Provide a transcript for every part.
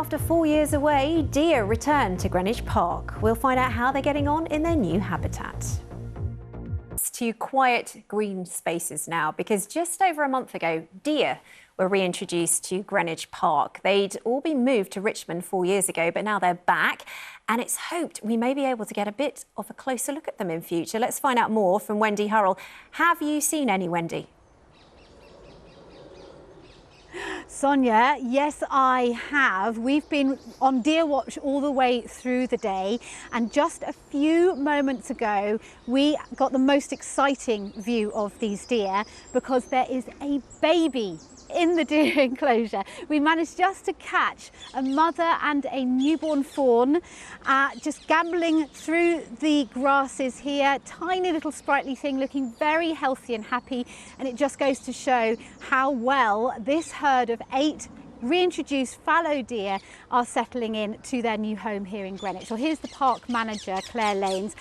after 4 years away, deer return to Greenwich Park. We'll find out how they're getting on in their new habitat. To quiet green spaces now, because just over a month ago, deer were reintroduced to Greenwich Park. They'd all been moved to Richmond 4 years ago, but now they're back, and it's hoped we may be able to get a bit of a closer look at them in future. Let's find out more from Wendy Hurrell. Have you seen any, Wendy? Sonia, yes, I have. We've been on deer watch all the way through the day, and just a few moments ago we got the most exciting view of these deer because there is a baby in the deer enclosure. We managed just to catch a mother and a newborn fawn just gambling through the grasses here. Tiny little sprightly thing, looking very healthy and happy, and it just goes to show how well this herd of 8 reintroduced fallow deer are settling in to their new home here in Greenwich. Well, here's the park manager, Claire Lanes.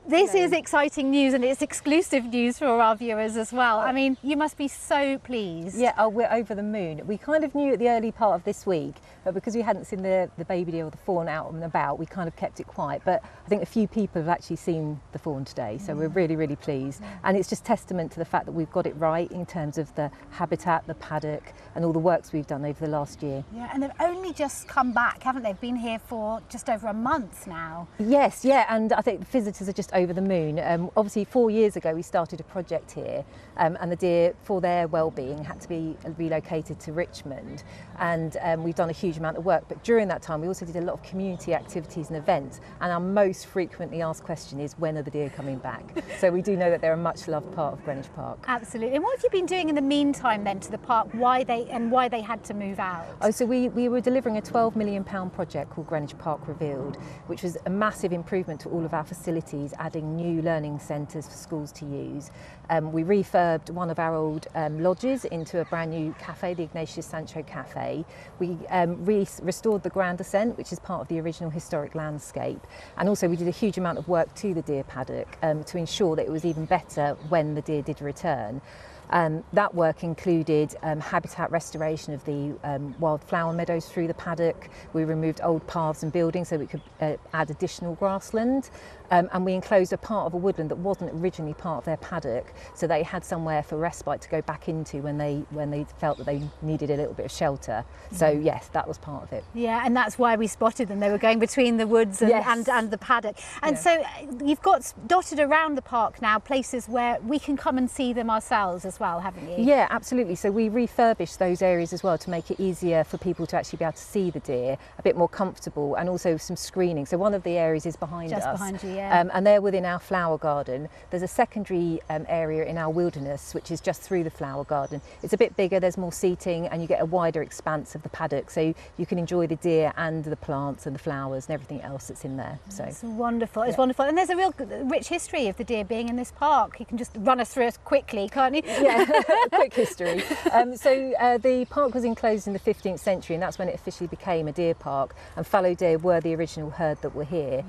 This is exciting news, and it's exclusive news for our viewers as well. I mean, you must be so pleased. Yeah, we're over the moon. We kind of knew at the early part of this week, but because we hadn't seen the baby deer or the fawn out and about, we kind of kept it quiet. But I think a few people have actually seen the fawn today, so we're really, really pleased. And it's just testament to the fact that we've got it right in terms of the habitat, the paddock, and all the works we've done over the last year. Yeah, and they've only just come back, haven't they? Been here for just over a month now. Yes, yeah, and I think the visitors are just over the moon. Obviously 4 years ago we started a project here, and the deer, for their well-being, had to be relocated to Richmond, and we've done a huge amount of work. But during that time we also did a lot of community activities and events, and our most frequently asked question is, when are the deer coming back? So we do know that they're a much loved part of Greenwich Park. Absolutely. And what have you been doing in the meantime then to the park? Why they had to move out? Oh, so we were delivering a £12 million project called Greenwich Park Revealed, which was a massive improvement to all of our facilities, adding new learning centres for schools to use. We refurbed one of our old lodges into a brand new cafe, the Ignatius Sancho Cafe. We restored the Grand Ascent, which is part of the original historic landscape. And also we did a huge amount of work to the deer paddock to ensure that it was even better when the deer did return. That work included habitat restoration of the wildflower meadows through the paddock. We removed old paths and buildings so we could add additional grassland. And we enclosed a part of a woodland that wasn't originally part of their paddock, so they had somewhere for respite to go back into when they felt that they needed a little bit of shelter. So yes, that was part of it. Yeah, and that's why we spotted them. They were going between the woods and the paddock. And so you've got dotted around the park now places where we can come and see them ourselves as well, haven't you? Yeah, absolutely. So we refurbished those areas as well to make it easier for people to actually be able to see the deer, a bit more comfortable, and also some screening. So one of the areas is behind us. Just behind you, yeah. And they're within our flower garden. There's a secondary area in our wilderness, which is just through the flower garden. It's a bit bigger, there's more seating, and you get a wider expanse of the paddock, so you can enjoy the deer and the plants and the flowers and everything else that's in there. So it's wonderful. It's wonderful. And there's a real rich history of the deer being in this park. You can just run us through it quickly, can't you? Yeah, quick history. The park was enclosed in the 15th century, and that's when it officially became a deer park, and fallow deer were the original herd that were here.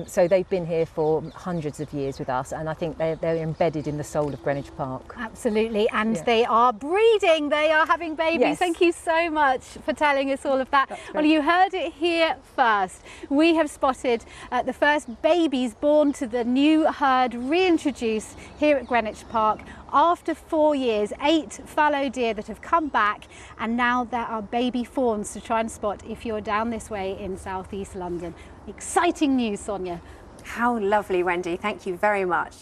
So they've been here for hundreds of years with us, and I think they're embedded in the soul of Greenwich Park. Absolutely, and they are breeding, they are having babies. Yes. Thank you so much for telling us all of that. Well, you heard it here first. We have spotted the first babies born to the new herd reintroduced here at Greenwich Park. After 4 years, 8 fallow deer that have come back, and now there are baby fawns to try and spot if you're down this way in southeast London. Exciting news, Sonia. How lovely, Wendy. Thank you very much.